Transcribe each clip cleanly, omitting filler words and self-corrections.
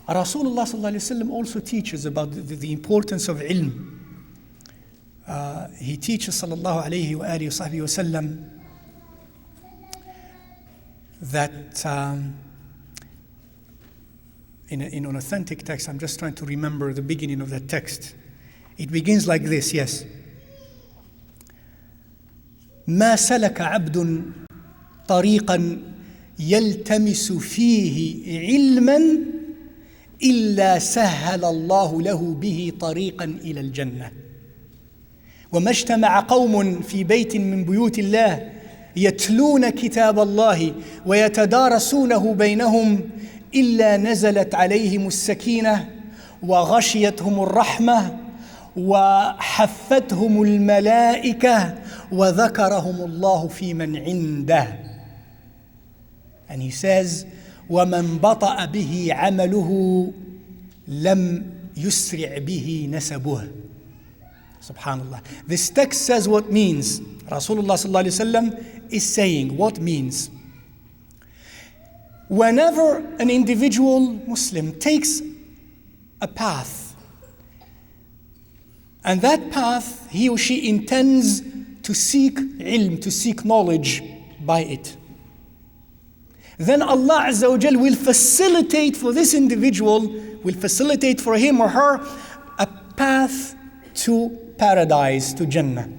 Rasulullah sallallahu alayhi wa sallam also teaches about the importance of ilm. He teaches sallallahu alayhi wa alihi wa sallam that in an authentic text, I'm just trying to remember the beginning of that text. It begins like this, yes. ما سلك عبد طريقا يلتمس فيه علما إلا سهل الله له به طريقا إلى الجنة وما اجتمع قوم في بيت من بيوت الله يتلون كتاب الله ويتدارسونه بينهم إلا نزلت عليهم السكينة وغشيتهم الرحمة وحفتهم الملائكة وذكرهم الله في من عنده. And he says, وَمَنْ بَطَأَ بِهِ عَمَلُهُ لَمْ يُسْرِعْ بِهِ نَسَبُهُ. Subhanallah. This text says what means. Rasulullah sallallahu alayhi wa sallam is saying what means. Whenever an individual Muslim takes a path, and that path he or she intends to seek ilm, to seek knowledge by it, then Allah Azza wa Jal will facilitate for this individual, will facilitate for him or her a path to paradise, to Jannah.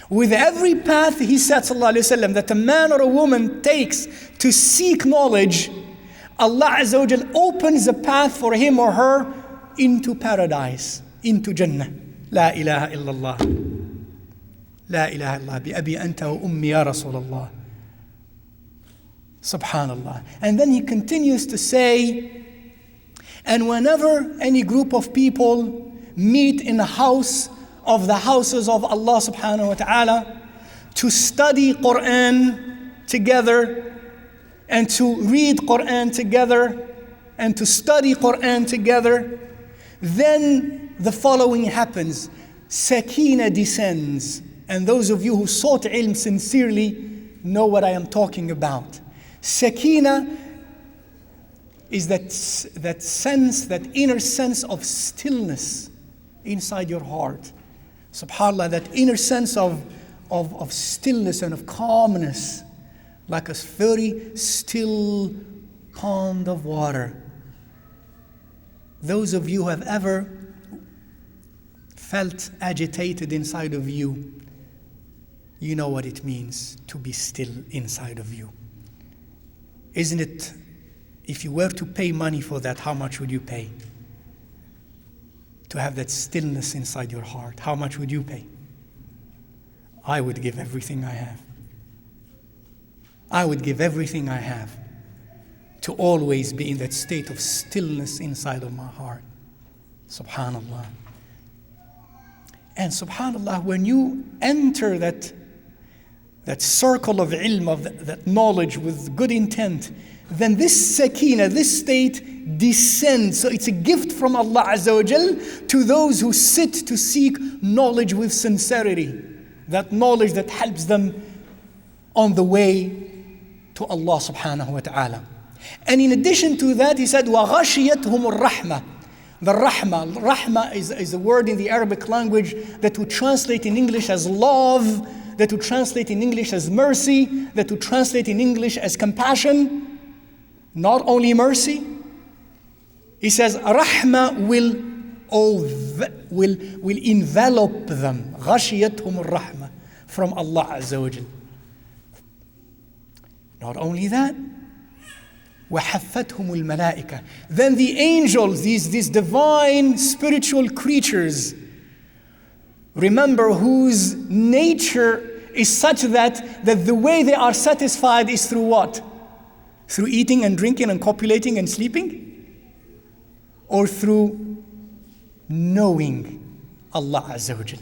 With every path, he said sallallahu alayhi wa sallam, that a man or a woman takes to seek knowledge, Allah Azza wa Jal opens a path for him or her into paradise, into Jannah. La ilaha illallah. La ilaha illallah. Bi abi anta wa ummi ya Rasulullah. Subhanallah. And then he continues to say, and whenever any group of people meet in a house of the houses of Allah subhanahu wa ta'ala to study Quran together and to read Quran together and to study Quran together, then the following happens. Sakina descends. And those of you who sought ilm sincerely know what I am talking about. Sakina is that sense, that inner sense of stillness inside your heart. SubhanAllah, that inner sense of stillness and of calmness, like a very still pond of water. Those of you who have ever felt agitated inside of you, you know what it means to be still inside of you. Isn't it, if you were to pay money for that, how much would you pay? To have that stillness inside your heart, how much would you pay? I would give everything I have. I would give everything I have to always be in that state of stillness inside of my heart. Subhanallah. And subhanallah, when you enter that circle of ilm, of that knowledge with good intent, then this sakina, this state descends. So it's a gift from Allah Azza wa Jal to those who sit to seek knowledge with sincerity. That knowledge that helps them on the way to Allah subhanahu wa ta'ala. And in addition to that, he said, وَغَشِيَتْهُمُ الرَّحْمَةِ. The rahmah is a word in the Arabic language that would translate in English as love, that would translate in English as mercy, that would translate in English as compassion. Not only mercy. He says, rahmah will envelop them. غَشِيَتْهُمُ الرَّحْمَةِ from Allah Azza wa Jal. Not only that, وَحَفَّتْهُمُ الْمَلَائِكَةِ. Then the angels, these divine spiritual creatures, remember, whose nature is such that the way they are satisfied is through what? Through eating and drinking and copulating and sleeping? Or through knowing Allah Azza wa Jal.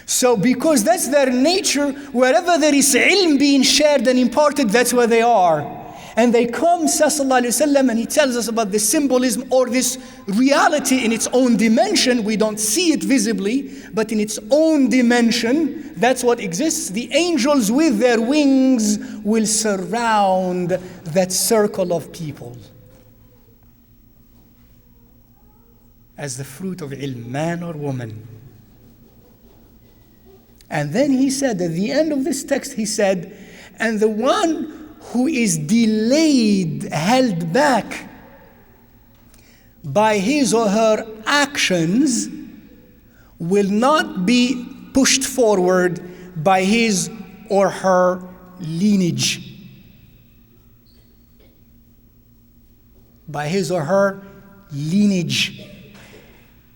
So because that's their nature, wherever there is ilm being shared and imparted, that's where they are. And they come, says sallallahu alayhi wa sallam, and he tells us about this symbolism or this reality in its own dimension. We don't see it visibly, but in its own dimension, that's what exists. The angels with their wings will surround that circle of people. as the fruit of ilm, man or woman. And then he said, at the end of this text, he said, and the one who is delayed, held back by his or her actions will not be pushed forward by his or her lineage. By his or her lineage.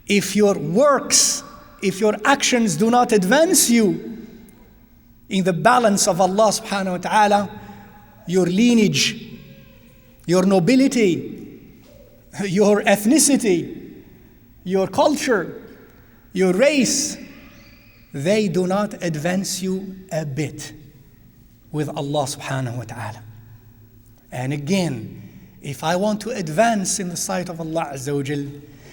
If your works, if your actions do not advance you in the balance of Allah subhanahu wa ta'ala, your lineage, your nobility, your ethnicity, your culture, your race, they do not advance you a bit with Allah subhanahu wa ta'ala. And again, if I want to advance in the sight of Allah Azza wa Jal,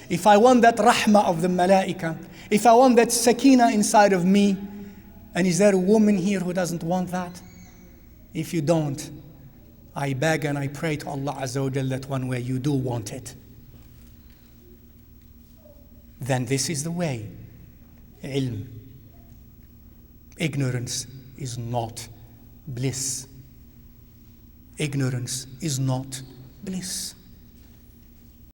if I want that rahmah of the malaika, if I want that sakina inside of me, and is there a woman here who doesn't want that? If you don't, I beg and I pray to Allah Azza wa Jal that one way you do want it. Then this is the way. Ilm. Ignorance is not bliss. Ignorance is not bliss.